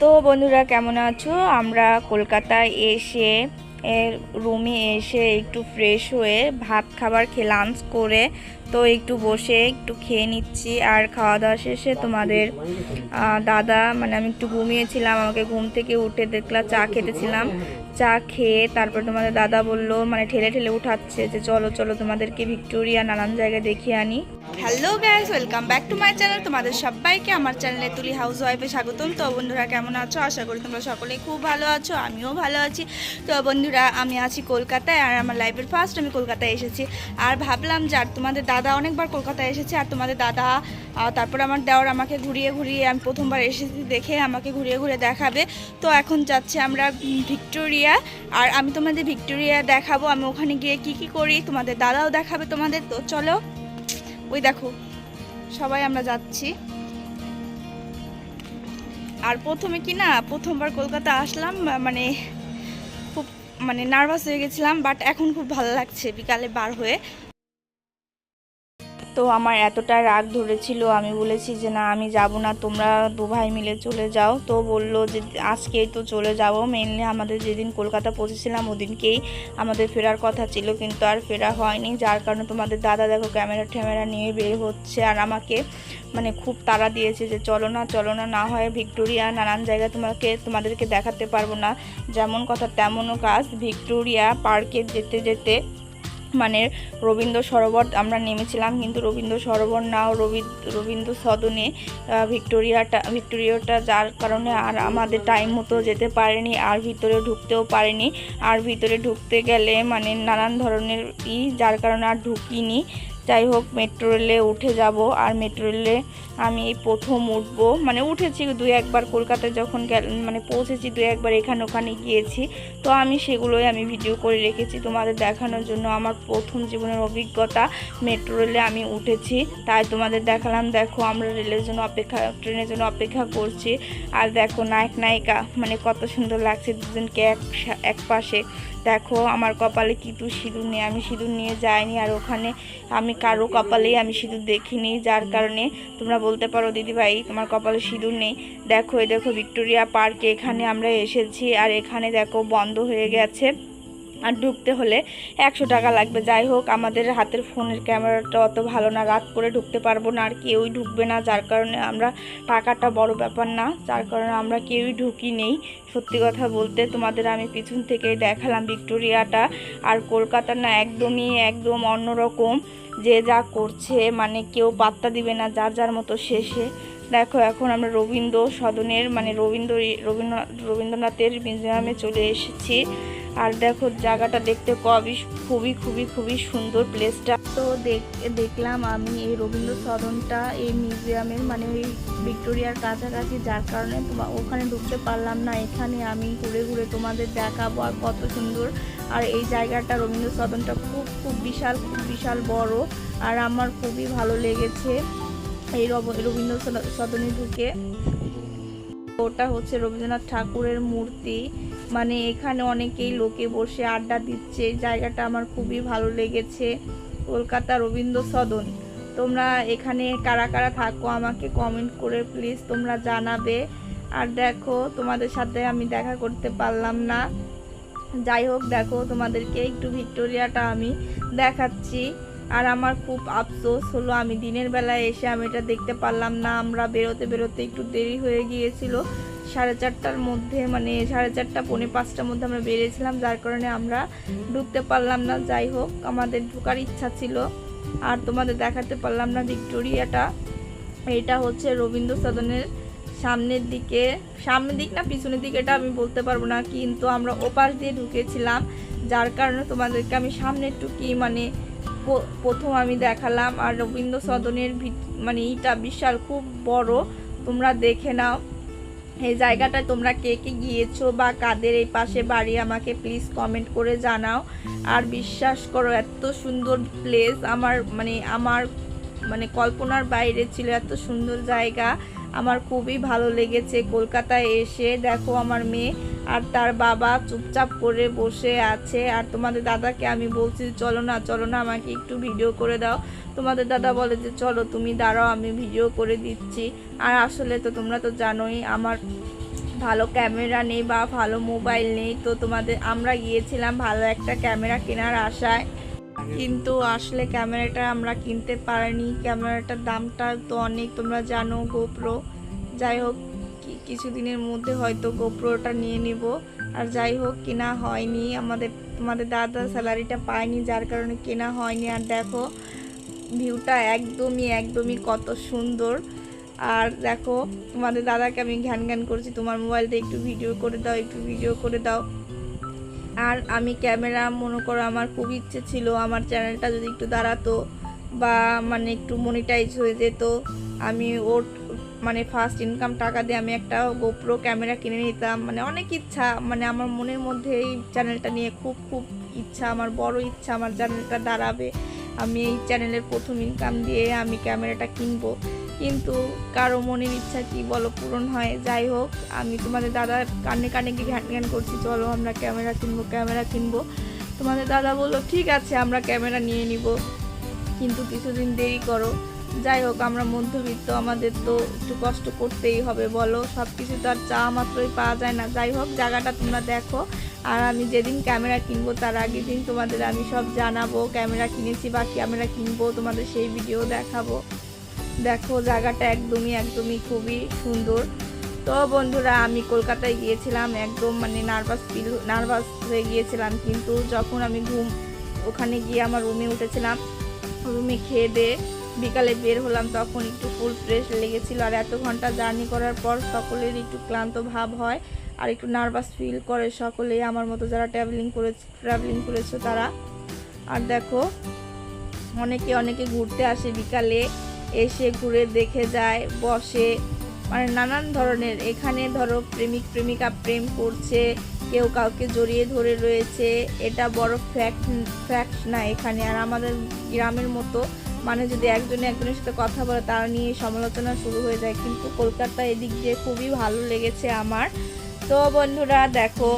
তো বন্ধুরা কেমন আছো? আমরা কলকাতায় এসে রুমে এসে একটু ফ্রেশ হয়ে ভাত খাবার খেয়ে লাঞ্চ করে তো একটু বসে একটু খেয়ে নিচ্ছি। আর খাওয়া দাওয়া শেষে তোমাদের দাদা মানে আমি একটু ঘুমিয়েছিলাম, আমাকে ঘুম থেকে উঠে দেখলাম চা খেতেছিলাম। চা খেয়ে তারপর তোমাদের দাদা বললো মানে ঠেলে ঠেলে উঠাচ্ছে যে চলো চলো তোমাদেরকে ভিক্টোরিয়া নানান জায়গায় দেখিয়ে আনি। Hello guys, welcome back to my channel. তোমাদের সবাইকে আমার চ্যানেলে তুলি হাউস ওয়াইফে স্বাগতম। তো বন্ধুরা কেমন আছো? আশা করি তোমরা সকলেই খুব ভালো আছো, আমিও ভালো আছি। তো বন্ধুরা আমি আছি কলকাতায়, আর আমার লাইফের ফার্স্ট আমি কলকাতায় এসেছি। আর ভাবলাম যে আর তোমাদের দাদা অনেকবার কলকাতায় এসেছে, আর তোমাদের দাদা তারপর আমার দেওর আমাকে ঘুরিয়ে ঘুরিয়ে, আমি প্রথমবার এসেছি দেখে আমাকে ঘুরিয়ে ঘুরিয়ে দেখাবে। তো এখন যাচ্ছি আমরা ভিক্টোরিয়া, আর আমি তোমাদের ভিক্টোরিয়া দেখাবো আমি ওখানে গিয়ে কি কি করি, তোমাদের দাদাও দেখাবে তোমাদের। তো চলো, ওই দেখো সবাই আমরা যাচ্ছি। আর প্রথমে কি না, প্রথমবার কলকাতা আসলাম মানে খুব মানে নার্ভাস হয়ে গেছিলাম, বাট এখন খুব ভালো লাগছে বিকালে বার হয়ে। তো আমার এতটা রাগ ধরেছিল, আমি বলেছি যে না আমি যাব না, তোমরা দু ভাই মিলে চলে যাও। তো বললো যে আজকেই তো চলে যাব। মেনলি আমাদের যেদিন কলকাতা পৌঁছেছিলাম ওদিনকেই আমাদের ফেরার কথা ছিল, কিন্তু আর ফেরা হয়নি। যার কারণে তোমাদের দাদা দেখো ক্যামেরা নিয়ে বের হচ্ছে, আর আমাকে মানে খুব তাড়া দিয়েছে যে চলো না চলো না, না হয় ভিক্টোরিয়া নানান জায়গায় তোমাদেরকে দেখাতে পারবো না। যেমন কথা তেমনও কাজ। ভিক্টোরিয়া পার্কে যেতে যেতে মানে রবীন্দ্র সরোবর আমরা নেমেছিলাম, কিন্তু রবীন্দ্র সরোবর না, রবীন্দ্র সদনে ভিক্টোরিয়াটা, যার কারণে আর আমাদের টাইম মতো যেতে পারেনি, আর ভিতরে ঢুকতেও পারেনি। আর ভিতরে ঢুকতে গেলে মানে নানান ধরনের যার কারণে আর ঢুকিনি। যাই হোক, মেট্রো রেলে উঠে যাব। আর মেট্রো রেলে আমি এই প্রথম উঠবো, মানে উঠেছি দুই একবার কলকাতায় যখন মানে পৌঁছেছি, দুই একবার এখানে ওখানে গিয়েছি। তো আমি সেগুলোই আমি ভিডিও করে রেখেছি তোমাদের দেখানোর জন্য। আমার প্রথম জীবনের অভিজ্ঞতা, মেট্রো রেলে আমি উঠেছি, তাই তোমাদের দেখালাম। দেখো আমরা ট্রেনের জন্য অপেক্ষা করছি। আর দেখো নায়ক নায়িকা মানে কত সুন্দর লাগছে দুজনকে এক পাশে। দেখো আমার কপালে কিন্তু সিঁদুর নেই, আমি সিঁদুর নিয়ে যাইনি, আর ওখানে আমি কারো কপালেই আমি সিঁদুর দেখিনি, যার কারণে তোমরা বলতে পারো দিদিভাই তোমার কপালে সিঁদুর নেই। দেখো এই দেখো ভিক্টোরিয়া পার্কে এখানে আমরা এসেছি, আর এখানে দেখো বন্ধ হয়ে গেছে, আর ঢুকতে হলে 100 টাকা লাগবে। যাই হোক, আমাদের হাতের ফোনের ক্যামেরাটা অত ভালো না, রাত করে ঢুকতে পারবো না, আর কেউই ঢুকবে না, যার কারণে আমরা টাকাটা বড় ব্যাপার না, যার কারণে আমরা কেউই ঢুকি নেই। সত্যি কথা বলতে তোমাদের আমি পিছন থেকেই দেখালাম ভিক্টোরিয়াটা। আর কলকাতা না একদম অন্যরকম, যে যা করছে মানে কেউ পাত্তা দিবে না, যার যার মতো শেষে। দেখো এখন আমরা রবীন্দ্র সদনের মানে রবীন্দ্রনাথের মিউজিয়ামে চলে এসেছি। আর দেখো জায়গাটা দেখতে খুবই খুবই খুবই সুন্দর প্লেসটা। তো দেখলাম আমি এই রবীন্দ্র সদনটা এই মিউজিয়ামের মানে ওই ভিক্টোরিয়ার কাছাকাছি, যার কারণে ওখানে ঢুকতে পারলাম না। এখানে আমি ঘুরে ঘুরে তোমাদের দেখাবো আর কত সুন্দর। আর এই জায়গাটা রবীন্দ্র সদনটা খুব বিশাল বড়, আর আমার খুবই ভালো লেগেছে এই রবীন্দ্র সদনে ঢুকে। ওটা হচ্ছে রবীন্দ্রনাথ ঠাকুরের মূর্তি, মানে এখানে অনেকেই লোকে বসে আড্ডা দিচ্ছে। এই জায়গাটা আমার খুবই ভালো লেগেছে, কলকাতা রবীন্দ্র সদন। তোমরা এখানে কারা কারা থাকো আমাকে কমেন্ট করে প্লিজ তোমরা জানাবে। আর দেখো তোমাদের সাথে আমি দেখা করতে পারলাম না, যাই হোক দেখো তোমাদেরকে একটু ভিক্টোরিয়াটা আমি দেখাচ্ছি। আর আমার খুব আফসোস হলো আমি দিনের বেলায় এসে আমি এটা দেখতে পারলাম না। আমরা বেরোতে একটু দেরি হয়ে গিয়েছিল, 4:30টার মধ্যে মানে 4:30 পৌনে 5টার মধ্যে আমরা বেরিয়েছিলাম, যার কারণে আমরা ঢুকতে পারলাম না। যাই হোক আমাদের ঢোকার ইচ্ছা ছিল, আর তোমাদের দেখাতে পারলাম না ভিক্টোরিয়াটা। এটা হচ্ছে রবীন্দ্র সদনের সামনের দিক না পিছনের দিকে এটা আমি বলতে পারবো না, কিন্তু আমরা ওপাশ দিয়ে ঢুকেছিলাম, যার কারণে তোমাদেরকে আমি সামনের টুকি মানে প্রথম আমি দেখালাম। আর রবীন্দ্র সদনের মানে এটা বিশাল খুব বড়, তোমরা দেখে নাও। এই জায়গাটায় তোমরা কে কে গিয়েছো বা কাদের এই পাশে বাড়ি আমাকে প্লিজ কমেন্ট করে জানাও। আর বিশ্বাস করো এত সুন্দর প্লেস, আমার মানে কল্পনার বাইরে ছিল, এত সুন্দর জায়গা, আমার খুবই ভালো লেগেছে কলকাতায় এসে। দেখো আমার মেয়ে আর তার বাবা চুপচাপ করে বসে আছে, আর তোমাদের দাদাকে আমি বলছি চলো না আমাকে একটু ভিডিও করে দাও। তোমাদের দাদা বলে যে চলো তুমি দাঁড়াও আমি ভিডিও করে দিচ্ছি। আর আসলে তো তোমরা তো জানোই আমার ভালো ক্যামেরা নেই বা ভালো মোবাইল নেই, তো আমরা গিয়েছিলাম ভালো একটা ক্যামেরা কেনার আশায়, কিন্তু আসলে ক্যামেরাটা আমরা কিনতে পারিনি। ক্যামেরাটার দামটা তো অনেক, তোমরা জানো, গোপ্রো। যাই হোক, কিছুদিনের মধ্যে হয়তো গোপ্রোটা নিয়ে নিব। আর যাই হোক, কেনা হয়নি, তোমাদের দাদা স্যালারিটা পায়নি, যার কারণে কেনা হয়নি। আর দেখো ভিউটা একদমই কত সুন্দর। আর দেখো তোমাদের দাদাকে আমি ঘ্যান করছি, তোমার মোবাইলটা একটু ভিডিও করে দাও। আর আমি ক্যামেরা, মনে করো আমার খুব ইচ্ছে ছিল আমার চ্যানেলটা যদি একটু দাঁড়াতো বা মানে একটু মনিটাইজ হয়ে যেত, আমি ওর মানে ফার্স্ট ইনকাম টাকা দিয়ে আমি একটা গোপ্রো ক্যামেরা কিনে নিতাম। মানে অনেক ইচ্ছা, মানে আমার মনের মধ্যে এই চ্যানেলটা নিয়ে খুব ইচ্ছা, আমার বড় ইচ্ছা আমার চ্যানেলটা দাঁড়াবে, আমি এই চ্যানেলের প্রথম ইনকাম দিয়ে আমি ক্যামেরাটা কিনবো। কিন্তু কারো মনের ইচ্ছা কি বলো পূরণ হয়। যাই হোক, আমি তোমাদের দাদার কানে গিয়ে ঘ্যান করছি, চলো আমরা ক্যামেরা কিনবো। তোমাদের দাদা বললো ঠিক আছে আমরা ক্যামেরা নিয়ে নিব, কিন্তু কিছুদিন দেরি করো। যাই হোক, আমরা মধ্যবিত্ত, আমাদের তো একটু কষ্ট করতেই হবে বলো, সব কিছু তো আর চাওয়া মাত্রই পাওয়া যায় না। যাই হোক, জায়গাটা তোমরা দেখো। আর আমি যেদিন ক্যামেরা কিনবো তার আগের দিন তোমাদের আমি সব জানাবো, ক্যামেরা কিনেছি বা ক্যামেরা কিনবো, তোমাদের সেই ভিডিও দেখাবো। দেখো জায়গাটা একদমই খুবই সুন্দর। তো বন্ধুরা, আমি কলকাতায় গিয়েছিলাম, একদম মানে নার্ভাস হয়ে গিয়েছিলাম, কিন্তু যখন আমি ওখানে গিয়ে আমার রুমে উঠেছিলাম, রুমে খেয়ে দিয়ে বিকালে বের হলাম, তখন একটু ফুল ফ্রেশ লেগেছিল। আর এত ঘন্টা জার্নি করার পর সকলের একটু ক্লান্ত ভাব হয় আর একটু নার্ভাস ফিল করে সকলেই, আমার মতো যারা ট্রাভেলিং করেছে তারা। আর দেখো অনেকে ঘুরতে আসে, বিকালে এসে ঘুরে দেখে যায়, বসে, মানে নানান ধরনের। এখানে ধরো প্রেমিকা প্রেম করছে, কেউ কাউকে জড়িয়ে ধরে রয়েছে, এটা বড় ফ্যাক্ট না এখানে। আর আমাদের গ্রামের মতো মানে যদি একজনের সাথে কথা বলে তারা নিয়ে সমালোচনা শুরু হয়ে যায়, কিন্তু কলকাতা এদিক দিয়ে খুবই ভালো লেগেছে আমার। তো বন্ধুরা দেখো,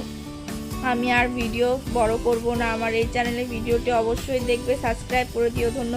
আমি আর ভিডিও বড় করব না, আমার এই চ্যানেলে ভিডিওটি অবশ্যই দেখবে, সাবস্ক্রাইব করে দিও। ধন্যবাদ।